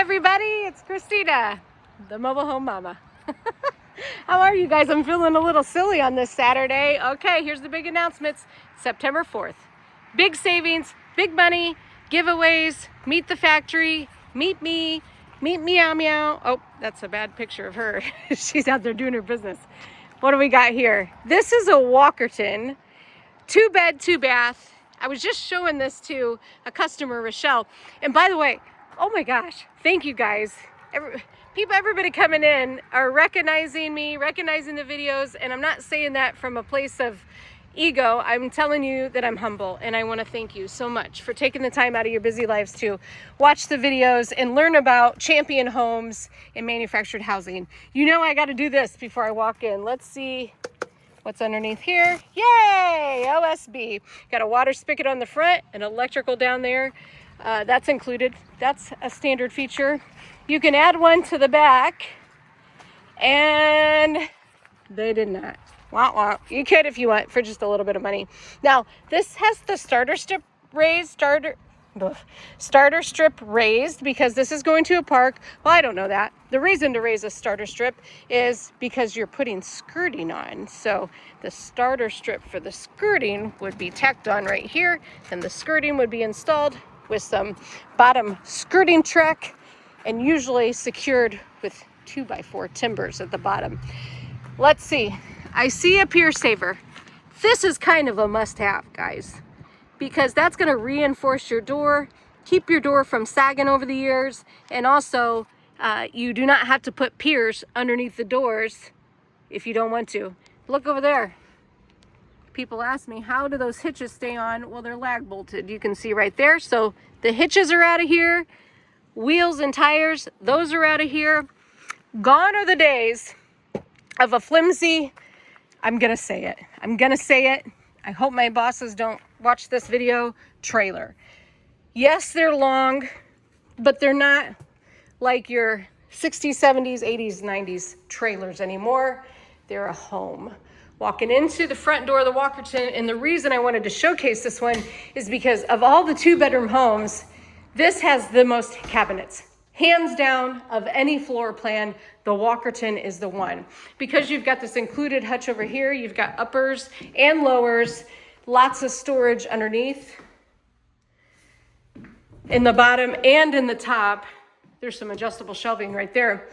everybody, it's Christina, the mobile home mama. How are you guys? I'm feeling a little silly on this Saturday. Okay, here's the big announcements. September 4th. Big savings, big money, giveaways, meet the factory, meet me, meet meow meow. Oh, that's a bad picture of her. She's out there doing her business. What do we got here? This is a Walkerton, 2-bed, 2-bath. I was just showing this to a customer, Rochelle. And by the way, oh my gosh, thank you guys. Everybody coming in are recognizing me, recognizing the videos, and I'm not saying that from a place of ego. I'm telling you that I'm humble, and I want to thank you so much for taking the time out of your busy lives to watch the videos and learn about champion homes and manufactured housing. You know I got to do this before I walk in. Let's see what's underneath here. Yay! OSB. Got a water spigot on the front, and electrical down there. That's included. That's a standard feature. You can add one to the back, and they did not. Wah, wah. You could if you want for just a little bit of money. Now, this has the starter strip raised because this is going to a park. Well, I don't know that. The reason to raise a starter strip is because you're putting skirting on. So the starter strip for the skirting would be tacked on right here, and the skirting would be installed with some bottom skirting track and usually secured with 2x4 timbers at the bottom. Let's see. I see a pier saver. This is kind of a must-have, guys, because that's going to reinforce your door, keep your door from sagging over the years, and also you do not have to put piers underneath the doors if you don't want to. Look over there. People ask me, how do those hitches stay on? Well, they're lag bolted. You can see right there. So the hitches are out of here. Wheels and tires, those are out of here. Gone are the days of a flimsy, I'm gonna say it. I hope my bosses don't watch this video, trailer. Yes, they're long, but they're not like your 60s, 70s, 80s, 90s trailers anymore. They're a home. Walking into the front door of the Walkerton, and the reason I wanted to showcase this one is because of all the 2-bedroom homes, this has the most cabinets. Hands down, of any floor plan, the Walkerton is the one. Because you've got this included hutch over here, you've got uppers and lowers, lots of storage underneath. In the bottom and in the top, there's some adjustable shelving right there.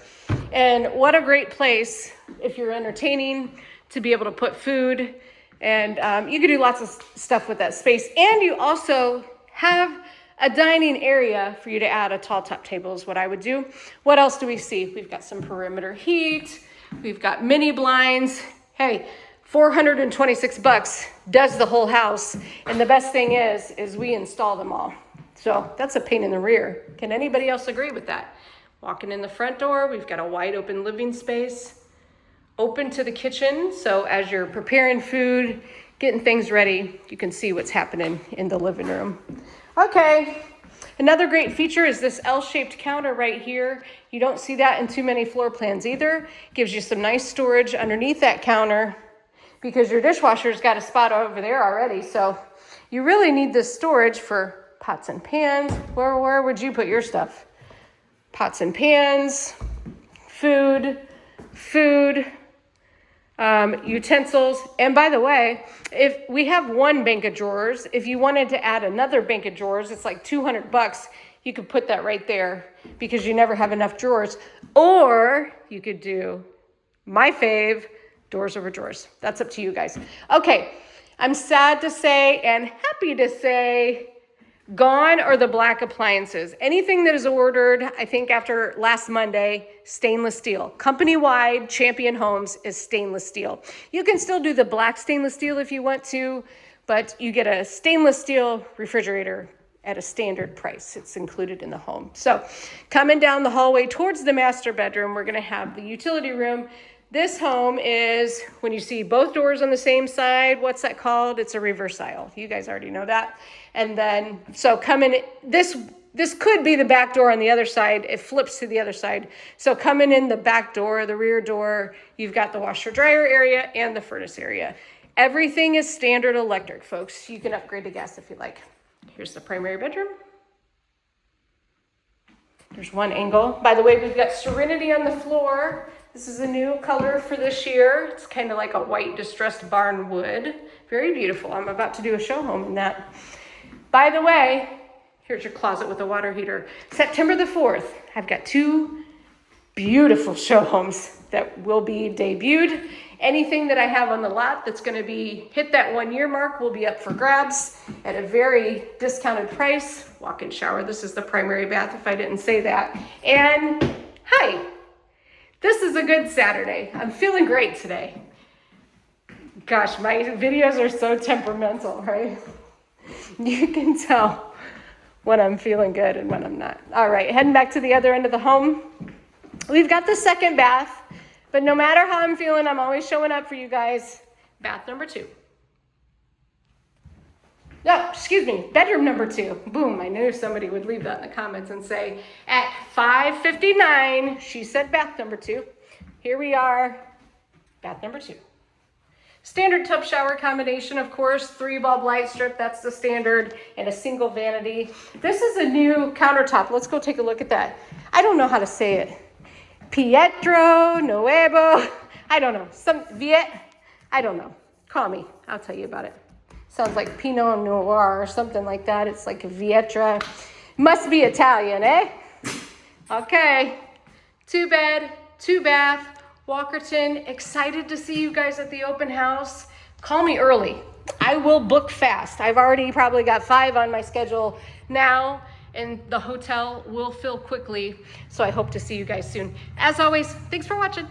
And what a great place if you're entertaining to be able to put food. And you can do lots of stuff with that space. And you also have a dining area for you to add a tall top table is what I would do. What else do we see? We've got some perimeter heat. We've got mini blinds. Hey, $426 does the whole house. And the best thing is we install them all. So that's a pain in the rear. Can anybody else agree with that? Walking in the front door, we've got a wide open living space, open to the kitchen. So as you're preparing food, getting things ready, you can see what's happening in the living room. Okay, another great feature is this L-shaped counter right here. You don't see that in too many floor plans either. Gives you some nice storage underneath that counter because your dishwasher's got a spot over there already. So you really need this storage for pots and pans. Where would you put your stuff? Pots and pans, food, utensils. And by the way, if we have one bank of drawers, if you wanted to add another bank of drawers, it's like $200. You could put that right there because you never have enough drawers. Or you could do my fave, doors over drawers. That's up to you guys. Okay, I'm sad to say and happy to say, gone are the black appliances. Anything that is ordered, I think after last Monday, stainless steel. Company-wide, Champion Homes is stainless steel. You can still do the black stainless steel if you want to, but you get a stainless steel refrigerator at a standard price. It's included in the home. So coming down the hallway towards the master bedroom, we're gonna have the utility room. This home is, when you see both doors on the same side, what's that called? It's a reverse aisle. You guys already know that. And then, so coming, this could be the back door on the other side. It flips to the other side. So coming in the back door, the rear door, you've got the washer dryer area and the furnace area. Everything is standard electric, folks. You can upgrade to gas if you like. Here's the primary bedroom. There's one angle. By the way, we've got Serenity on the floor. This is a new color for this year. It's kind of like a white distressed barn wood. Very beautiful. I'm about to do a show home in that. By the way, here's your closet with a water heater. September the 4th, I've got 2 beautiful show homes that will be debuted. Anything that I have on the lot that's going to be hit that 1-year mark will be up for grabs at a very discounted price. Walk-in shower. This is the primary bath if I didn't say that. And hi, this is a good Saturday. I'm feeling great today. Gosh, my videos are so temperamental, right? You can tell when I'm feeling good and when I'm not. All right, heading back to the other end of the home. We've got the second bath, but no matter how I'm feeling, I'm always showing up for you guys. Bath number 2. No, excuse me, bedroom number 2. Boom, I knew somebody would leave that in the comments and say, at 5:59, she said bath number 2. Here we are, bath number 2. Standard tub shower combination, of course, 3-bulb light strip, that's the standard, and a single vanity. This is a new countertop. Let's go take a look at that. I don't know how to say it. Pietro, Nuevo, I don't know. I don't know. Call me, I'll tell you about it. Sounds like Pinot Noir or something like that. It's like a Vietra. Must be Italian, eh? Okay, 2 bed, 2 bath, Walkerton. Excited to see you guys at the open house. Call me early. I will book fast. I've already probably got 5 on my schedule now, and the hotel will fill quickly. So I hope to see you guys soon. As always, thanks for watching.